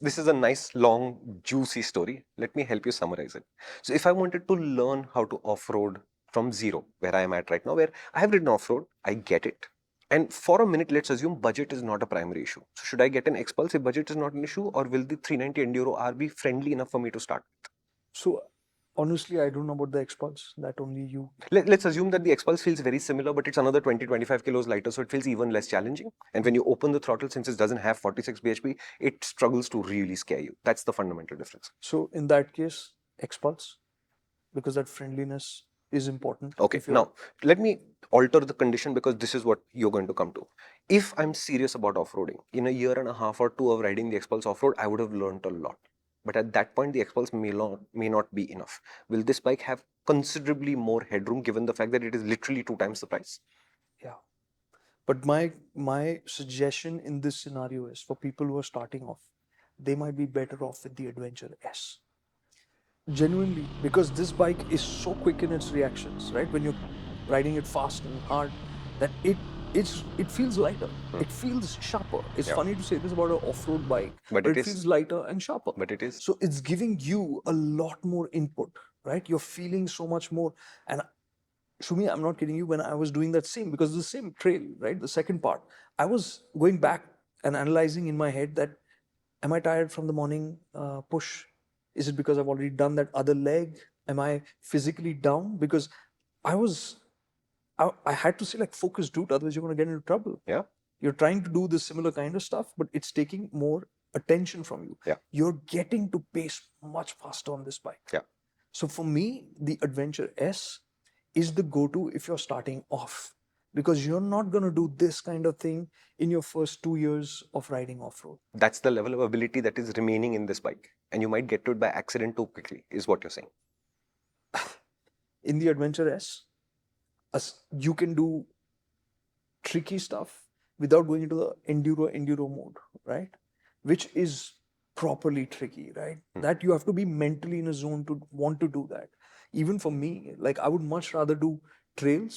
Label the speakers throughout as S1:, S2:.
S1: this is a nice, long, juicy story. Let me help you summarize it. So if I wanted to learn how to off-road from zero, where I am at right now, where I have ridden off-road, I get it. And for a minute, let's assume budget is not a primary issue. So should I get an Xpulse if budget is not an issue, or will the 390 Enduro R be friendly enough for me to start?
S2: So honestly, I don't know about the Xpulse. That only you.
S1: Let's assume that the Xpulse feels very similar, but it's another 20-25 kilos lighter, so it feels even less challenging. And when you open the throttle, since it doesn't have 46 bhp, it struggles to really scare you. That's the fundamental difference.
S2: So in that case, Xpulse, because that friendliness is important.
S1: Okay, now let me alter the condition, because this is what you're going to come to. If I'm serious about off-roading, in a year and a half or two of riding the Xpulse off-road, I would have learned a lot. But at that point, the Xpulse may not be enough. Will this bike have considerably more headroom, given the fact that it is literally 2 times the price?
S2: Yeah. But my suggestion in this scenario is for people who are starting off, they might be better off with the Adventure S. Genuinely, because this bike is so quick in its reactions, right? When you're riding it fast and hard, that it feels lighter. It feels sharper. It's funny to say this about an off-road bike, but it feels lighter and sharper.
S1: But it is.
S2: So it's giving you a lot more input, right? You're feeling so much more. And Shumi, I'm not kidding you, when I was doing that same, because the same trail, right? The second part, I was going back and analyzing in my head that, am I tired from the morning push? Is it because I've already done that other leg? Am I physically down? Because I had to say, like, focus, dude, otherwise you're going to get into trouble.
S1: Yeah.
S2: You're trying to do this similar kind of stuff, but it's taking more attention from you.
S1: Yeah.
S2: You're getting to pace much faster on this bike.
S1: Yeah.
S2: So for me, the Adventure S is the go-to if you're starting off, because you're not going to do this kind of thing in your first 2 years of riding off-road.
S1: That's the level of ability that is remaining in this bike. And you might get to it by accident too quickly, is what you're saying.
S2: In the Adventure S, you can do tricky stuff without going into the enduro mode, right? Which is properly tricky, right? That you have to be mentally in a zone to want to do that. Even for me, like, I would much rather do trail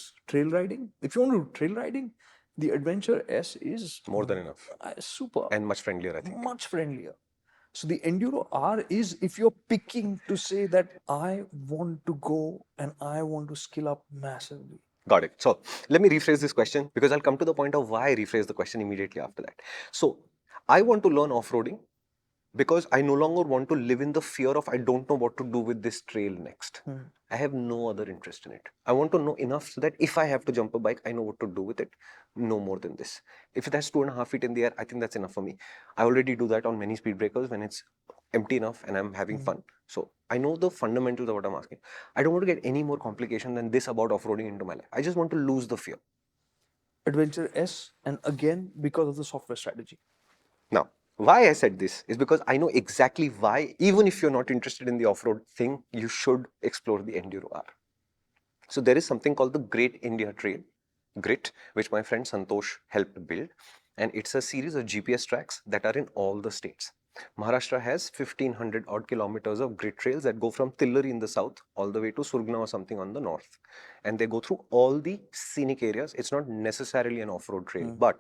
S2: riding. If you want to do trail riding, the Adventure S is
S1: more than enough.
S2: Super.
S1: And much friendlier, I think.
S2: Much friendlier. So the Enduro R is if you're picking to say that I want to go and I want to skill up massively.
S1: Got it. So let me rephrase this question, because I'll come to the point of why I rephrase the question immediately after that. So I want to learn off-roading because I no longer want to live in the fear of I don't know what to do with this trail next. I have no other interest in it. I want to know enough so that if I have to jump a bike, I know what to do with it. No more than this. If it has 2.5 feet in the air, I think that's enough for me. I already do that on many speed breakers when it's empty enough and I'm having fun. So I know the fundamentals of what I'm asking. I don't want to get any more complication than this about off-roading into my life. I just want to lose the fear.
S2: Adventure S, and again, because of the software strategy.
S1: Now, why I said this is because I know exactly why, even if you're not interested in the off-road thing, you should explore the Enduro R. So there is something called the Great India Trail, GRIT, which my friend Santosh helped build. And it's a series of GPS tracks that are in all the states. Maharashtra has 1500 odd kilometers of grid trails that go from Tillari in the south all the way to Surgna or something on the north. And they go through all the scenic areas. It's not necessarily an off-road trail, but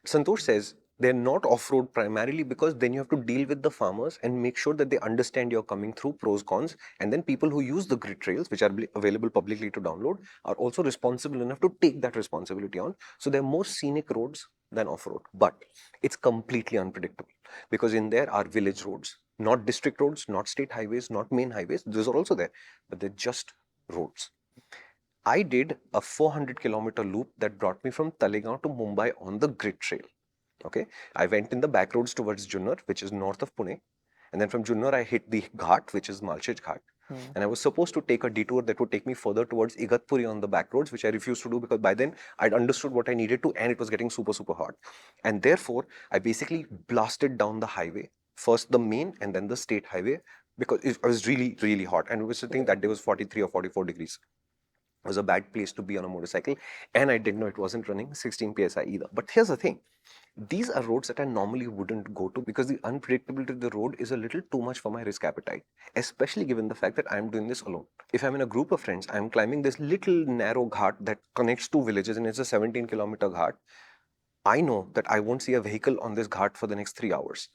S1: Santosh says they're not off-road primarily because then you have to deal with the farmers and make sure that they understand you're coming through, pros, cons, and then people who use the grid trails, which are available publicly to download, are also responsible enough to take that responsibility on. So they're more scenic roads than off-road, but it's completely unpredictable because in there are village roads, not district roads, not state highways, not main highways. Those are also there, but they're just roads. I did a 400-kilometer loop that brought me from Talegaon to Mumbai on the grid trail. Okay, I went in the back roads towards Junnar, which is north of Pune. And then from Junnar, I hit the Ghat, which is Malchej Ghat. And I was supposed to take a detour that would take me further towards Igatpuri on the back roads, which I refused to do because by then I'd understood what I needed to and it was getting super, super hot. And therefore, I basically blasted down the highway, first the main and then the state highway, because it was really, really hot. And it was the thing that day was 43 or 44 degrees. It was a bad place to be on a motorcycle. And I didn't know it wasn't running 16 PSI either. But here's the thing. These are roads that I normally wouldn't go to because the unpredictability of the road is a little too much for my risk appetite, especially given the fact that I'm doing this alone. If I'm in a group of friends, I'm climbing this little narrow ghat that connects two villages and it's a 17-kilometer ghat. I know that I won't see a vehicle on this ghat for the next 3 hours.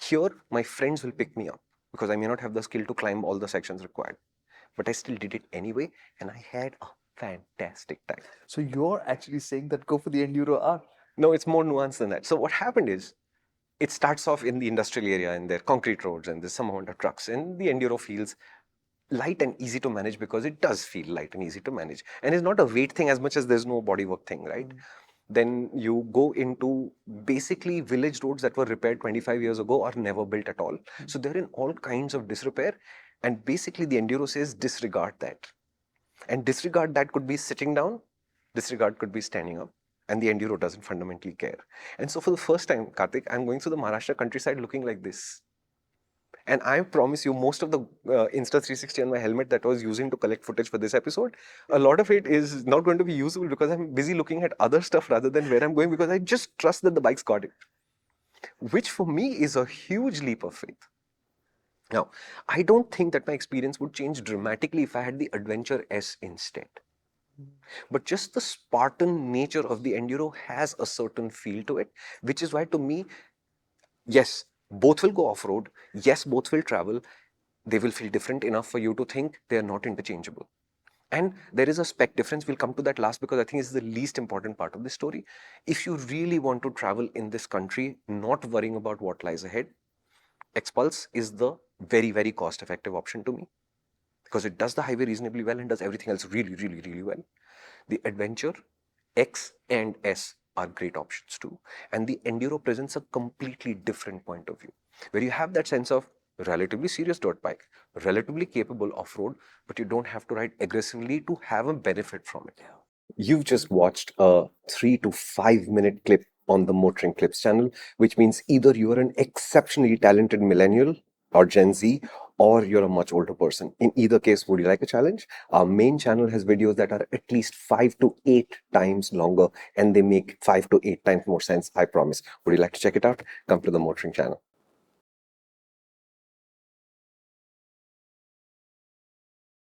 S1: Here, my friends will pick me up because I may not have the skill to climb all the sections required. But I still did it anyway, and I had a fantastic time.
S2: So you're actually saying that go for the Enduro R.
S1: No, it's more nuanced than that. So what happened is, it starts off in the industrial area and there are concrete roads and there's some amount of trucks, and the Enduro feels light and easy to manage because it does feel light and easy to manage. And it's not a weight thing as much as there's no bodywork thing, right? Then you go into basically village roads that were repaired 25 years ago or never built at all. So they're in all kinds of disrepair. And basically the Enduro says disregard that. And disregard that could be sitting down, disregard could be standing up. And the Enduro doesn't fundamentally care. And so for the first time, Kartik, I'm going through the Maharashtra countryside looking like this. And I promise you, most of the Insta360 on my helmet that I was using to collect footage for this episode, a lot of it is not going to be usable because I'm busy looking at other stuff rather than where I'm going, because I just trust that the bike's got it. Which for me is a huge leap of faith. Now, I don't think that my experience would change dramatically if I had the Adventure S instead. But just the Spartan nature of the Enduro has a certain feel to it, which is why to me, yes, both will go off-road. Yes, both will travel. They will feel different enough for you to think they are not interchangeable. And there is a spec difference. We'll come to that last because I think it's the least important part of the story. If you really want to travel in this country, not worrying about what lies ahead, Xpulse is the very, very cost-effective option to me because it does the highway reasonably well and does everything else really, really, really well. The Adventure, X and S are great options too. And the Enduro presents a completely different point of view, where you have that sense of relatively serious dirt bike, relatively capable off-road, but you don't have to ride aggressively to have a benefit from it. You've just watched a 3 to 5 minute clip on the MotorInc Clips channel, which means either you are an exceptionally talented millennial or Gen Z, or you're a much older person. In either case, would you like a challenge? Our main channel has videos that are at least 5 to 8 times longer, and they make 5 to 8 times more sense, I promise. Would you like to check it out? Come to the MotorInc channel.